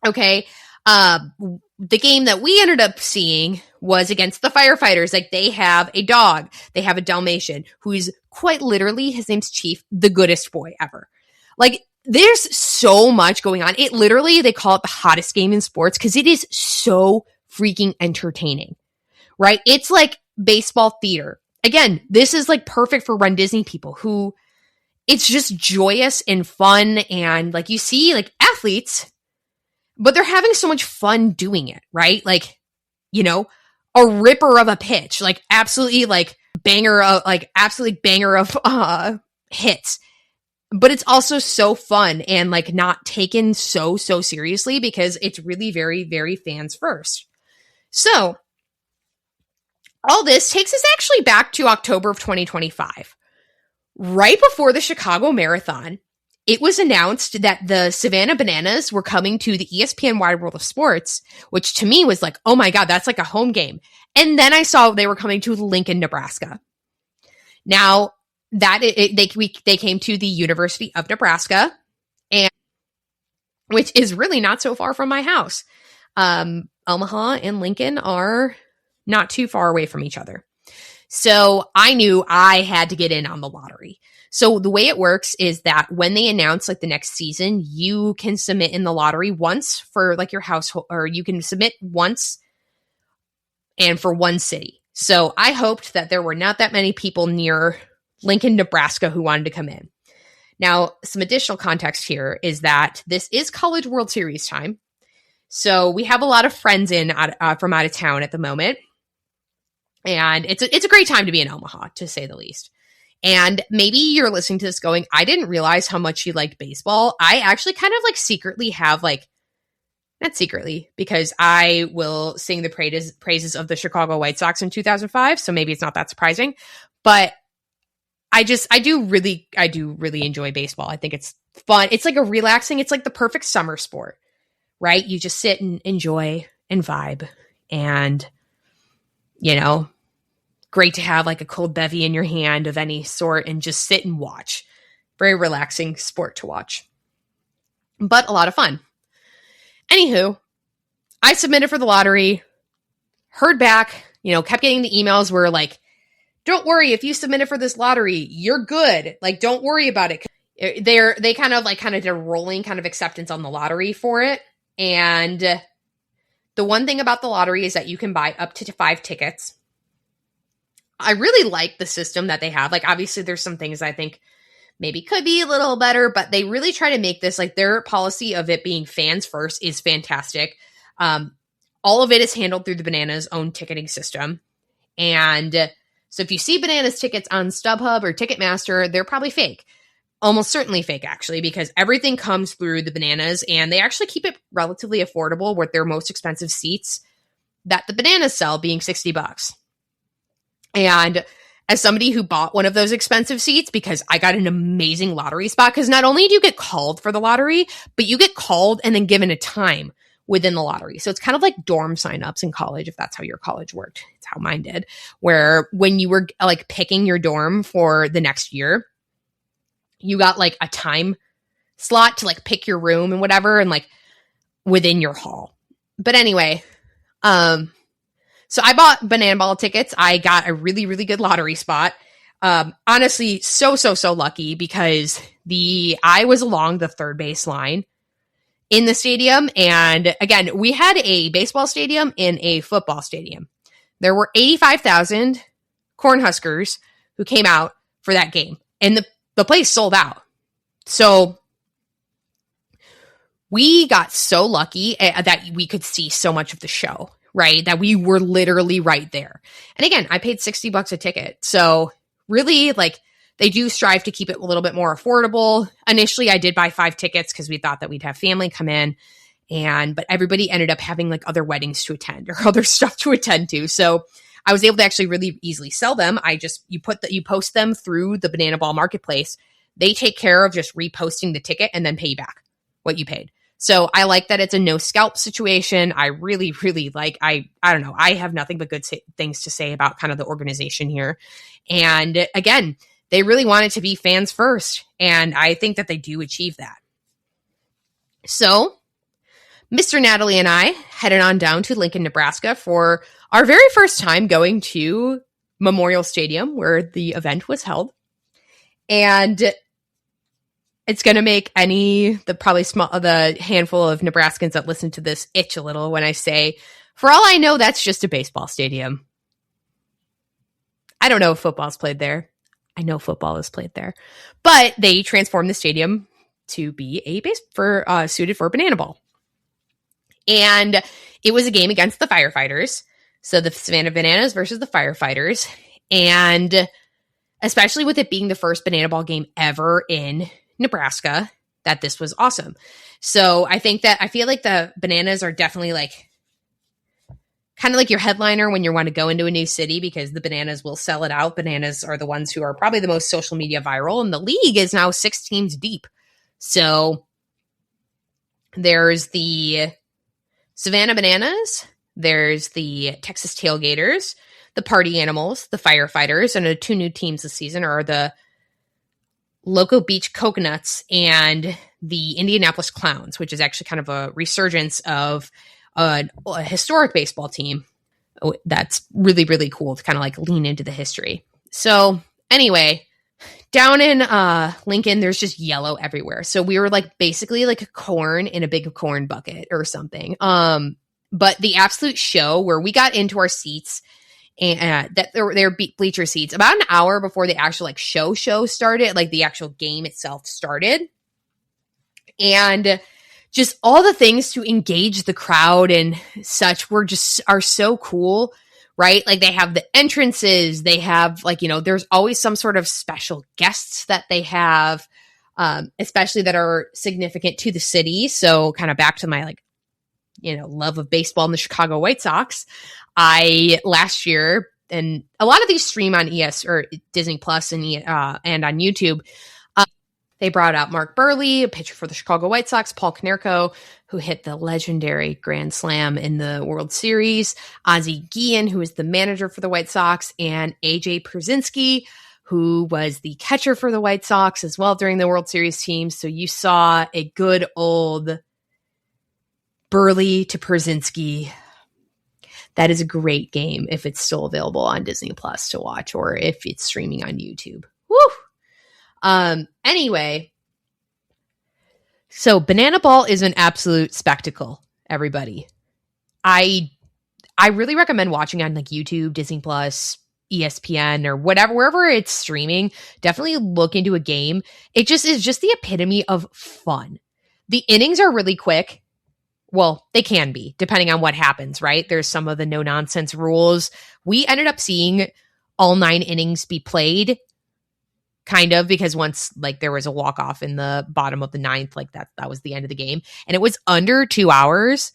S1: Okay, the game that we ended up seeing was against the firefighters. They have a dog, they have a Dalmatian who's quite literally, his name's Chief, the goodest boy ever. There's so much going on. It literally, they call it the hottest game in sports because it is so freaking entertaining, right? It's baseball theater. Again, this is perfect for runDisney people who, it's just joyous and fun. And you see athletes, but they're having so much fun doing it, right? A ripper of a pitch, absolutely banger of hits. But it's also so fun and not taken so seriously because it's really very, very fans first. So all this takes us actually back to October of 2025. Right before the Chicago Marathon, it was announced that the Savannah Bananas were coming to the ESPN Wide World of Sports, which to me was like, oh my God, that's like a home game. And then I saw they were coming to Lincoln, Nebraska. Now, they came to the University of Nebraska, and which is really not so far from my house. Omaha and Lincoln are not too far away from each other. So I knew I had to get in on the lottery. So the way it works is that when they announce like the next season, you can submit in the lottery once for like your household, or you can submit once and for one city. So I hoped that there were not that many people near Lincoln, Nebraska who wanted to come in. Now, some additional context here is that this is College World Series time. So we have a lot of friends from out of town at the moment. And it's a great time to be in Omaha, to say the least. And maybe you're listening to this going, I didn't realize how much you liked baseball. I actually kind of like secretly have like, not secretly, because I will sing the praises of the Chicago White Sox in 2005. So maybe it's not that surprising, but I do really enjoy baseball. I think it's fun. It's like it's like the perfect summer sport, right? You just sit and enjoy and vibe, and, you know, great to have like a cold bevy in your hand of any sort and just sit and watch. Very relaxing sport to watch, but a lot of fun. Anywho, I submitted for the lottery, heard back, kept getting the emails where like, don't worry, if you submitted for this lottery, you're good. Like, don't worry about it. They kind of did a rolling kind of acceptance on the lottery for it. And the one thing about the lottery is that you can buy up to 5 tickets. I really like the system that they have. Like, obviously there's some things I think maybe could be a little better, but they really try to make this, like, their policy of it being fans first is fantastic. All of it is handled through the Bananas' own ticketing system. And so if you see Bananas tickets on StubHub or Ticketmaster, they're probably fake. Almost certainly fake, actually, because everything comes through the Bananas, and they actually keep it relatively affordable with their most expensive seats that the Bananas sell being $60. And as somebody who bought one of those expensive seats, because I got an amazing lottery spot, because not only do you get called for the lottery, but you get called and then given a time within the lottery. So it's kind of like dorm signups in college, if that's how your college worked. It's how mine did, where when you were like picking your dorm for the next year, you got like a time slot to like pick your room and whatever, and like within your hall. But anyway, so I bought banana ball tickets. I got a really, really good lottery spot. Honestly, so lucky, because I was along the third base line in the stadium. And again, we had a baseball stadium and a football stadium. There were 85,000 Cornhuskers who came out for that game, and the place sold out. So we got so lucky that we could see so much of the show, right? That we were literally right there. And again, I paid $60 a ticket. So really, like, they do strive to keep it a little bit more affordable. Initially, I did buy 5 tickets because we thought that we'd have family come in, but everybody ended up having like other weddings to attend or other stuff to attend to. So I was able to actually really easily sell them. You post them through the Banana Ball Marketplace. They take care of just reposting the ticket and then pay you back what you paid. So I like that it's a no scalp situation. I really, really like, I don't know. I have nothing but good things to say about kind of the organization here. And again, they really want it to be fans first. And I think that they do achieve that. So Mr. Natalie and I headed on down to Lincoln, Nebraska for our very first time going to Memorial Stadium, where the event was held. And it's going to make the handful of Nebraskans that listen to this itch a little when I say, for all I know, that's just a baseball stadium. I don't know if football's played there. I know football is played there, but they transformed the stadium to be suited for banana ball. And it was a game against the firefighters. So the Savannah Bananas versus the firefighters. And especially with it being the first banana ball game ever in Nebraska, that this was awesome. So I feel like the Bananas are definitely like kind of like your headliner when you want to go into a new city because the Bananas will sell it out. Bananas are the ones who are probably the most social media viral, and the league is now 6 teams deep. So there's the Savannah Bananas, there's the Texas Tailgaters, the Party Animals, the Firefighters, and the 2 new teams this season are the Loco Beach Coconuts and the Indianapolis Clowns, which is actually kind of a resurgence of a historic baseball team. That's really, really cool to kind of like lean into the history. So anyway, down in Lincoln, there's just yellow everywhere. So we were like basically like a corn in a big corn bucket or something. But the absolute show where we got into our seats and that they were bleacher seats about an hour before the actual like show started, like the actual game itself started. And just all the things to engage the crowd and such are so cool, right? Like they have the entrances, they have like, there's always some sort of special guests that they have, especially that are significant to the city. So kind of back to my like, love of baseball and the Chicago White Sox. Last year, and a lot of these stream on or Disney Plus and on YouTube. They brought out Mark Burley, a pitcher for the Chicago White Sox, Paul Konerko, who hit the legendary Grand Slam in the World Series, Ozzie Guillen, who is the manager for the White Sox, and AJ Pierzynski, who was the catcher for the White Sox as well during the World Series team. So you saw a good old Burley to Pierzynski. That is a great game if it's still available on Disney Plus to watch, or if it's streaming on YouTube. Woo! Anyway, so Banana Ball is an absolute spectacle, everybody. I really recommend watching on like YouTube, Disney Plus, ESPN, or whatever, wherever it's streaming. Definitely look into a game. It just is just the epitome of fun. The innings are really quick. Well, they can be, depending on what happens, right? There's some of the no-nonsense rules. We ended up seeing all 9 innings be played, kind of, because once, like, there was a walk-off in the bottom of the 9th, like, that was the end of the game. And it was under 2 hours,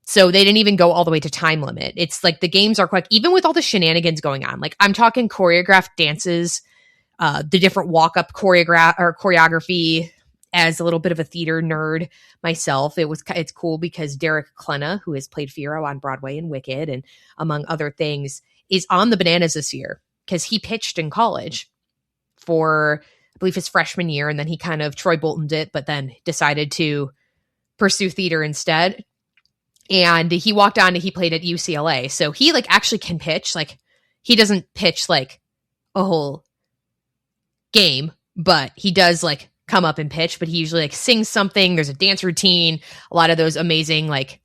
S1: so they didn't even go all the way to time limit. It's, like, the games are quick, even with all the shenanigans going on. Like, I'm talking choreographed dances, the different walk-up choreography. As a little bit of a theater nerd myself, it's cool because Derek Klena, who has played Figaro on Broadway and Wicked, and among other things, is on the Bananas this year because he pitched in college for, I believe, his freshman year, and then he kind of Troy Boltoned it, but then decided to pursue theater instead. And he walked on and he played at UCLA, so he like actually can pitch. Like he doesn't pitch like a whole game, but he does like come up and pitch, but he usually like sings something. There's a dance routine, a lot of those amazing like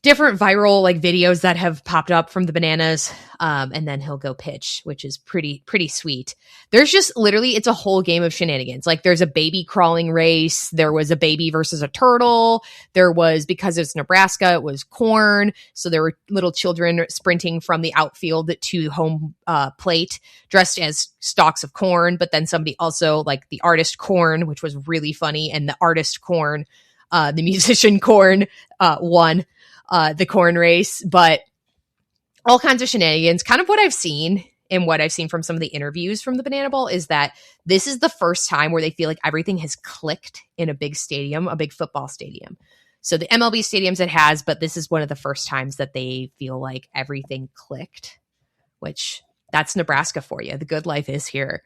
S1: different viral like videos that have popped up from the Bananas, and then he'll go pitch, which is pretty sweet. There's just literally, it's a whole game of shenanigans. Like there's a baby crawling race, there was a baby versus a turtle, there was, because it's Nebraska, it was corn, so there were little children sprinting from the outfield to home plate dressed as stalks of corn. But then somebody also, like the artist Corn, which was really funny, and the artist Corn, the musician Corn, won the corn race. But all kinds of shenanigans. Kind of what I've seen and what I've seen from some of the interviews from the Banana Bowl is that this is the first time where they feel like everything has clicked in a big stadium, a big football stadium. So the MLB stadiums it has, but this is one of the first times that they feel like everything clicked, which that's Nebraska for you. The good life is here.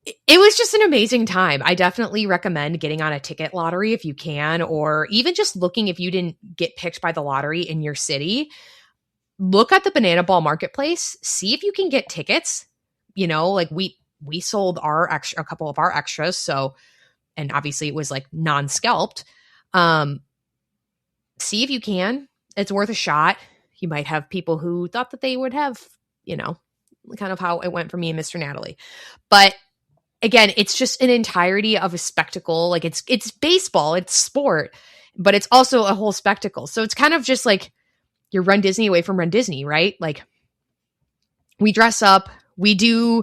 S1: It was just an amazing time. I definitely recommend getting on a ticket lottery if you can, or even just looking if you didn't get picked by the lottery in your city. Look at the Banana Ball Marketplace. See if you can get tickets. You know, like we sold a couple of our extras. So, and obviously it was like non-scalped. See if you can. It's worth a shot. You might have people who thought that they would have, you know, kind of how it went for me and Mr. Natalie. But again, it's just an entirety of a spectacle. Like it's baseball, it's sport, but it's also a whole spectacle. So it's kind of just like you're Run Disney away from Run Disney, right? Like we dress up, we do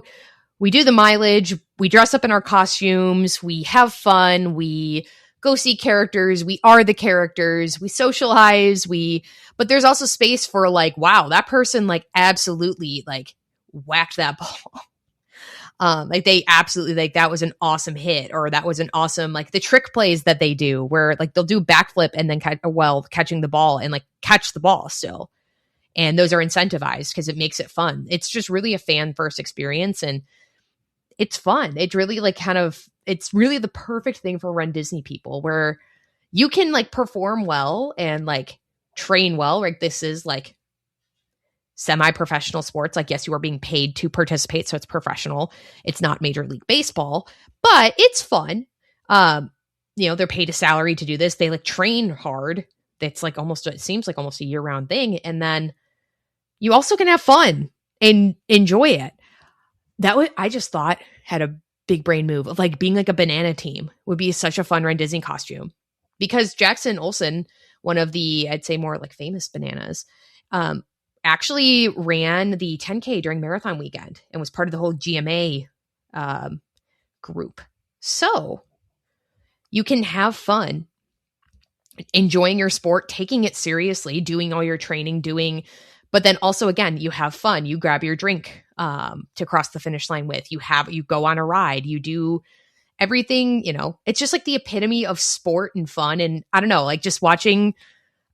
S1: the mileage, we dress up in our costumes, we have fun, we go see characters. We are the characters. We socialize. But there's also space for like, wow, that person like absolutely like whacked that ball. Like they absolutely like that was an awesome hit, or that was an awesome like the trick plays that they do where like they'll do backflip and then catching the ball and like catch the ball still. And those are incentivized because it makes it fun. It's just really a fan first experience, and it's fun. It really like it's really the perfect thing for runDisney people where you can like perform well and like train well. Like this is like semi-professional sports. Like, yes, you are being paid to participate, so it's professional. It's not Major League Baseball, but it's fun. They're paid a salary to do this. They like train hard. It's like it seems like almost a year-round thing. And then you also can have fun and enjoy it. I just thought had a big brain move of like being like a banana team would be such a fun runDisney costume, because Jackson Olsen, one of the, I'd say more like famous bananas, actually ran the 10K during marathon weekend and was part of the whole GMA group. So you can have fun enjoying your sport, taking it seriously, doing all your training, but then also, again, you have fun. You grab your drink to cross the finish line with. You go on a ride. You do everything, it's just like the epitome of sport and fun. And I don't know, like just watching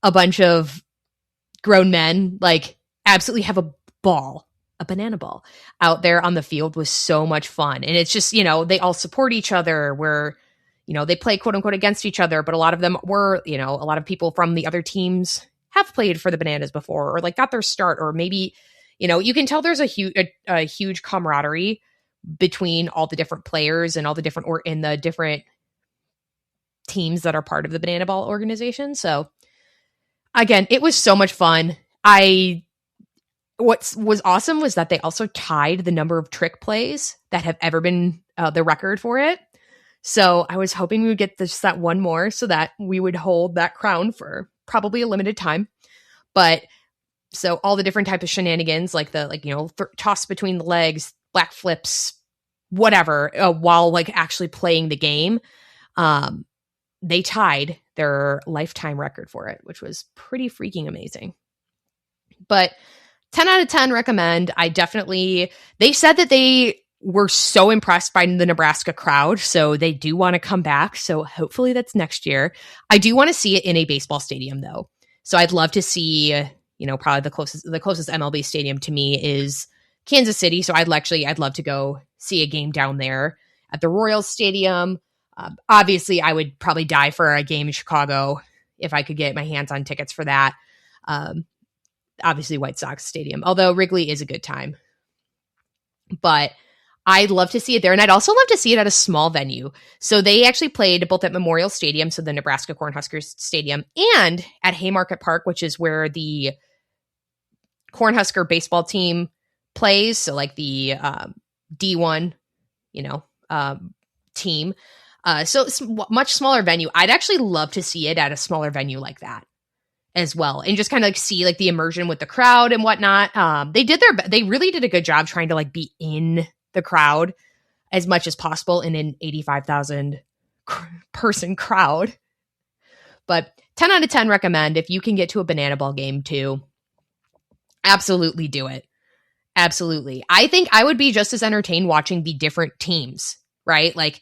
S1: a bunch of grown men like absolutely have a banana ball out there on the field was so much fun. And it's just, they all support each other where, they play quote unquote against each other, but a lot of them were, a lot of people from the other teams have played for the Bananas before, or like got their start, or maybe, you can tell there's a huge camaraderie between all the different players and all the different, or in the different teams that are part of the Banana Ball organization. So again, it was so much fun. What was awesome was that they also tied the number of trick plays that have ever been the record for it. So I was hoping we would get that one more so that we would hold that crown for probably a limited time. But so all the different types of shenanigans, like toss between the legs, black flips, whatever, while like actually playing the game, they tied their lifetime record for it, which was pretty freaking amazing. But 10 out of 10 recommend. They said that they were so impressed by the Nebraska crowd, so they do want to come back. So hopefully that's next year. I do want to see it in a baseball stadium though. So I'd love to see, probably the closest MLB stadium to me is Kansas City. So I'd love to go see a game down there at the Royals Stadium. Obviously I would probably die for a game in Chicago if I could get my hands on tickets for that. Obviously White Sox Stadium, although Wrigley is a good time. But I'd love to see it there. And I'd also love to see it at a small venue. So they actually played both at Memorial Stadium, so the Nebraska Cornhuskers Stadium, and at Haymarket Park, which is where the Cornhusker baseball team plays. So like the D1, team. So it's much smaller venue. I'd actually love to see it at a smaller venue like that as well, and just kind of like see like the immersion with the crowd and whatnot. They really did a good job trying to like be in the crowd as much as possible in an 85,000 person crowd. But 10 out of 10 recommend. If you can get to a Banana Ball game too, absolutely do it. Absolutely. I think I would be just as entertained watching the different teams, right? Like,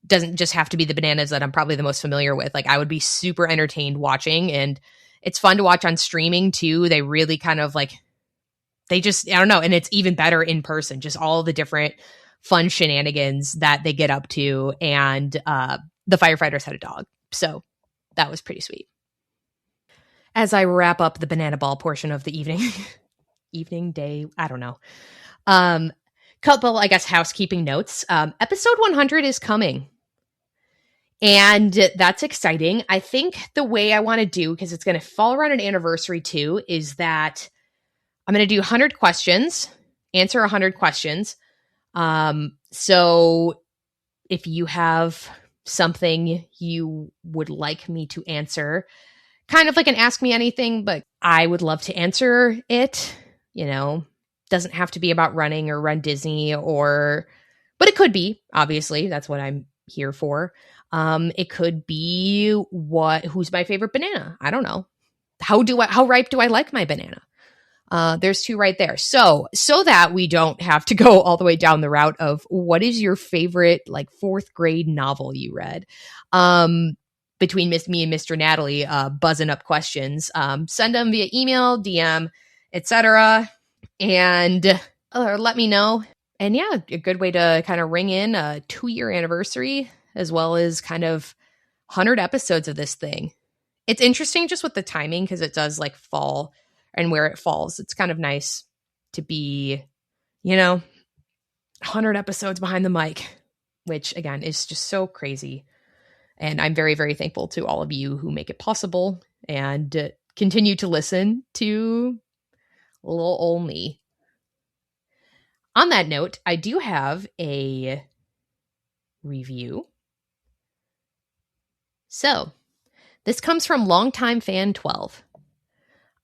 S1: doesn't just have to be the Bananas that I'm probably the most familiar with. Like, I would be super entertained watching, and it's fun to watch on streaming too. They really kind of like, I don't know. And it's even better in person, just all the different fun shenanigans that they get up to. And the firefighters had a dog. So that was pretty sweet. As I wrap up the Banana Ball portion of the evening, day, I don't know. Couple, I guess, housekeeping notes. Episode 100 is coming. And that's exciting. I think the way I want to do, because it's going to fall around an anniversary too, is that I'm going to do 100 questions, answer 100 questions. So if you have something you would like me to answer, kind of like an Ask Me Anything, but I would love to answer it, doesn't have to be about running or runDisney but it could be, obviously, that's what I'm here for. It could be who's my favorite banana? I don't know. How ripe do I like my banana? There's 2 right there. So that we don't have to go all the way down the route of what is your favorite like 4th grade novel you read? Between me and Mr. Natalie, buzzing up questions, send them via email, DM, etc. And let me know. And yeah, a good way to kind of ring in a 2-year anniversary as well as kind of 100 episodes of this thing. It's interesting just with the timing because it does like fall and where it falls. It's kind of nice to be, 100 episodes behind the mic, which again is just so crazy. And I'm very, very thankful to all of you who make it possible and continue to listen to little old me. On that note, I do have a review. So, this comes from longtime fan 12.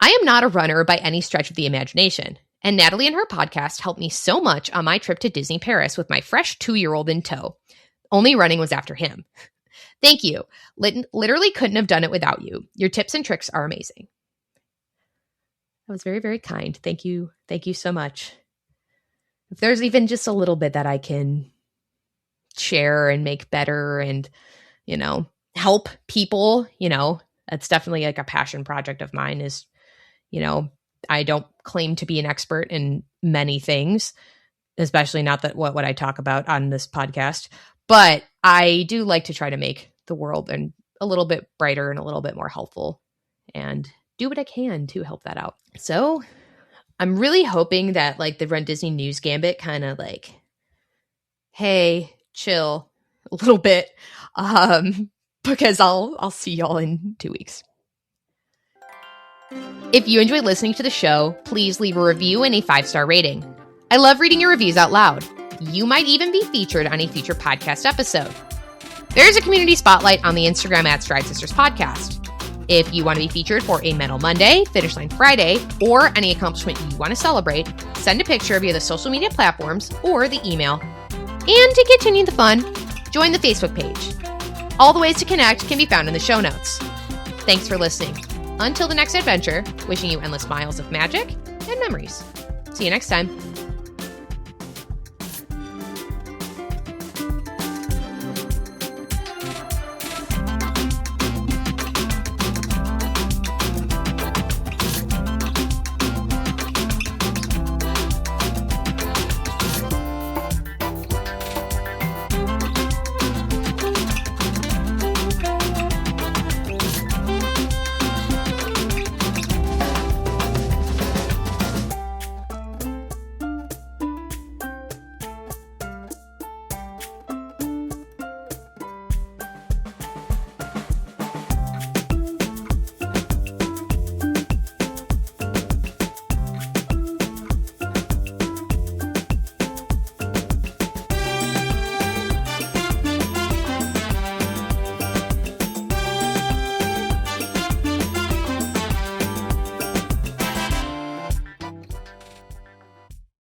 S1: I am not a runner by any stretch of the imagination, and Natalie and her podcast helped me so much on my trip to Disney Paris with my fresh 2-year-old in tow. Only running was after him. Thank you. Literally couldn't have done it without you. Your tips and tricks are amazing. That was very, very kind. Thank you. Thank you so much. If there's even just a little bit that I can share and make better and, help people, that's definitely like a passion project of mine is, I don't claim to be an expert in many things, especially not that what I talk about on this podcast, but I do like to try to make the world a little bit brighter and a little bit more helpful and do what I can to help that out. So I'm really hoping that like the runDisney News Gambit kind of like, hey, chill a little bit, because I'll see y'all in 2 weeks. If you enjoy listening to the show, please leave a review and a 5-star rating. I love reading your reviews out loud. You might even be featured on a future podcast episode. There's a community spotlight on the Instagram at Stride Sisters Podcast. If you want to be featured for a Medal Monday, Finish Line Friday, or any accomplishment you want to celebrate, send a picture via the social media platforms or the email. And to continue the fun, join the Facebook page. All the ways to connect can be found in the show notes. Thanks for listening. Until the next adventure, wishing you endless miles of magic and memories. See you next time.